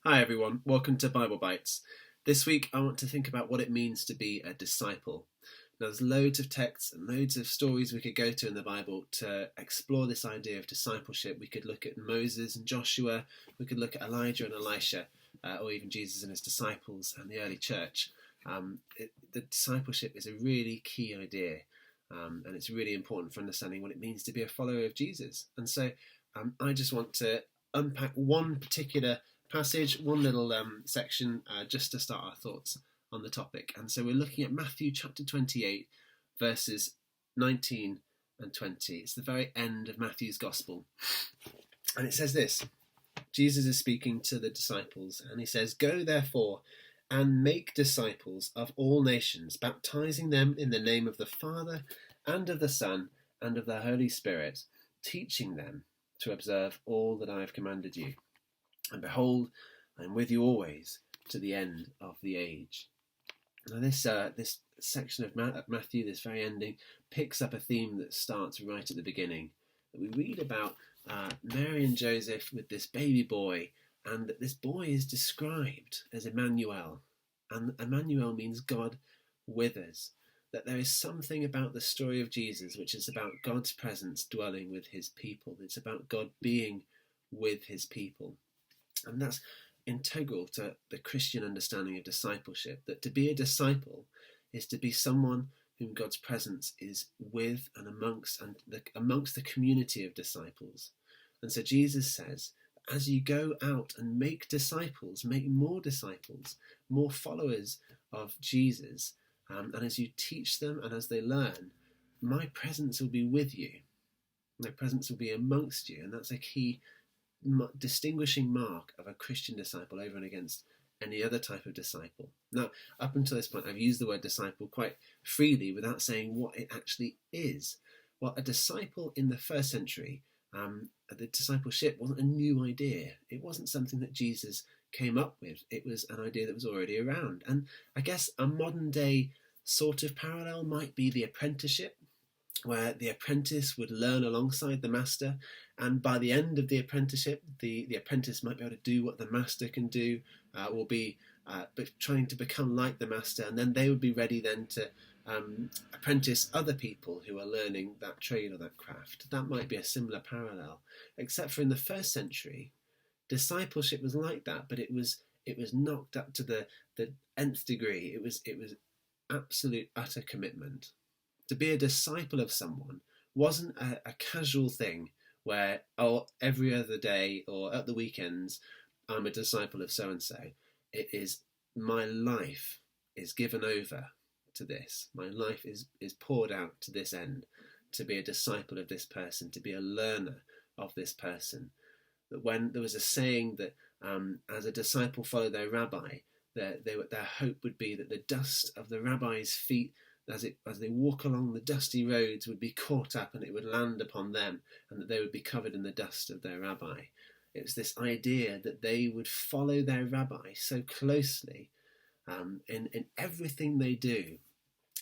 Hi everyone, welcome to Bible Bites. This week I want to think about what it means to be a disciple. Now there's loads of texts and loads of stories we could go to in the Bible to explore this idea of discipleship. We could look at Moses and Joshua, we could look at Elijah and Elisha, or even Jesus and his disciples and the early church. The discipleship is a really key idea, and it's really important for understanding what it means to be a follower of Jesus. And so I just want to unpack one particular passage, one little section, just to start our thoughts on the topic. And so we're looking at Matthew chapter 28, verses 19 and 20. It's the very end of Matthew's gospel. And it says this: Jesus is speaking to the disciples, and he says, "Go therefore and make disciples of all nations, baptizing them in the name of the Father and of the Son and of the Holy Spirit, teaching them to observe all that I have commanded you. And behold, I am with you always to the end of the age." Now this section of Matthew, this very ending, picks up a theme that starts right at the beginning. We read about Mary and Joseph with this baby boy, and that this boy is described as Emmanuel. And Emmanuel means God with us. That there is something about the story of Jesus which is about God's presence dwelling with his people. It's about God being with his people. And that's integral to the Christian understanding of discipleship, that to be a disciple is to be someone whom God's presence is with and amongst the community of disciples. And so Jesus says, as you go out and make disciples, make more disciples, more followers of Jesus, and as you teach them and as they learn, my presence will be with you. My presence will be amongst you. And that's a key distinguishing mark of a Christian disciple over and against any other type of disciple. Now, up until this point, I've used the word disciple quite freely without saying what it actually is. Well, a disciple in the first century, the discipleship wasn't a new idea. It wasn't something that Jesus came up with. It was an idea that was already around. And I guess a modern day sort of parallel might be the apprenticeship, where the apprentice would learn alongside the master, and by the end of the apprenticeship, the apprentice might be able to do what the master can do, or be trying to become like the master, and then they would be ready then to apprentice other people who are learning that trade or that craft. That might be a similar parallel, except for in the first century, discipleship was like that, but it was knocked up to the nth degree. It was absolute utter commitment. To be a disciple of someone wasn't a casual thing where, every other day or at the weekends, I'm a disciple of so-and-so. It is, my life is given over to this. My life is poured out to this end, to be a disciple of this person, to be a learner of this person. That when there was a saying that as a disciple followed their rabbi, their hope would be that the dust of the rabbi's feet as they walk along the dusty roads would be caught up and it would land upon them, and that they would be covered in the dust of their rabbi. It was this idea that they would follow their rabbi so closely in everything they do,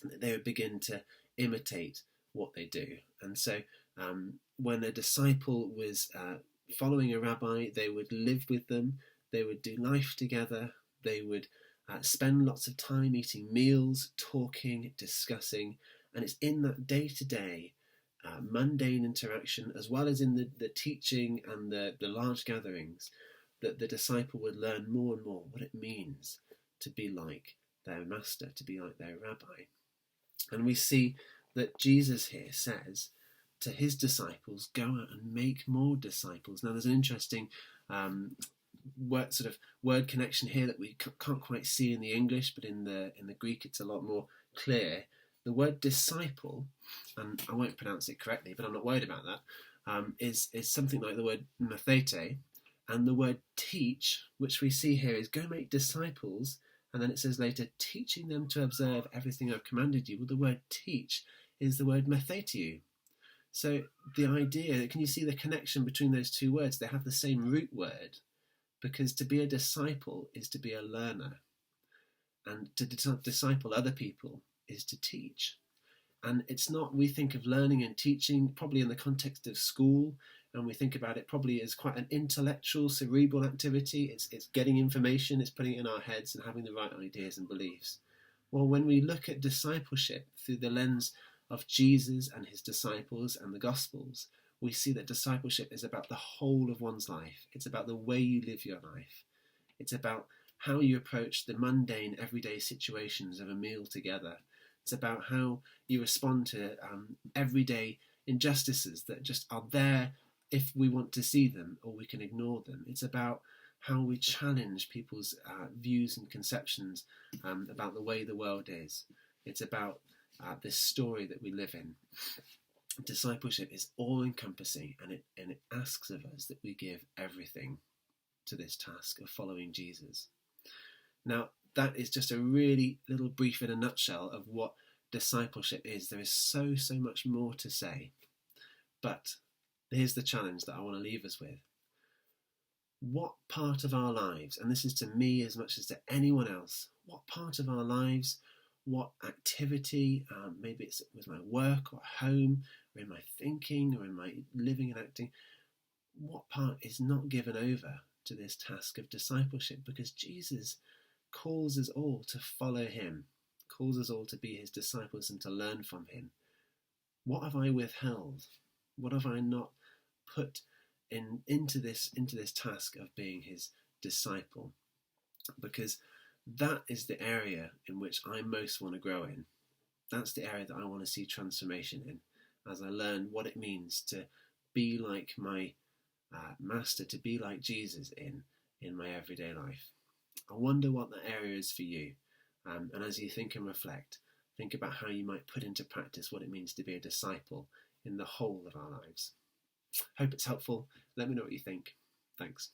that they would begin to imitate what they do. And so when a disciple was following a rabbi, they would live with them, they would do life together, they would spend lots of time eating meals, talking, discussing, and it's in that day-to-day mundane interaction, as well as in the teaching and the large gatherings, that the disciple would learn more and more what it means to be like their master, to be like their rabbi. And we see that Jesus here says to his disciples, go out and make more disciples. Now there's an interesting word connection here that we can't quite see in the English, but in the Greek it's a lot more clear. The word disciple, and I won't pronounce it correctly, but I'm not worried about that, is something like the word mathete, and the word teach, which we see here, is go make disciples, and then it says later, teaching them to observe everything I've commanded you. Well, the word teach is the word matheteu. So the idea, can you see the connection between those two words? They have the same root word, because to be a disciple is to be a learner, and to disciple other people is to teach. And it's not, we think of learning and teaching probably in the context of school, and we think about it probably as quite an intellectual, cerebral activity. It's getting information, it's putting it in our heads and having the right ideas and beliefs. Well, when we look at discipleship through the lens of Jesus and his disciples and the Gospels, we see that discipleship is about the whole of one's life. It's about the way you live your life. It's about how you approach the mundane, everyday situations of a meal together. It's about how you respond to everyday injustices that just are there if we want to see them, or we can ignore them. It's about how we challenge people's views and conceptions about the way the world is. It's about this story that we live in. Discipleship is all-encompassing, and it asks of us that we give everything to this task of following Jesus. Now, that is just a really little brief in a nutshell of what discipleship is. There is so much more to say. But here's the challenge that I want to leave us with. What part of our lives, and this is to me as much as to anyone else, what part of our lives, what activity, maybe it's with my work or home, or in my thinking, or in my living and acting, what part is not given over to this task of discipleship? Because Jesus calls us all to follow him, calls us all to be his disciples and to learn from him. What have I withheld? What have I not put into this task of being his disciple? Because that is the area in which I most want to grow in. That's the area that I want to see transformation in, as I learn what it means to be like my master, to be like Jesus in my everyday life. I wonder what that area is for you. And as you think and reflect, think about how you might put into practice what it means to be a disciple in the whole of our lives. Hope it's helpful. Let me know what you think. Thanks.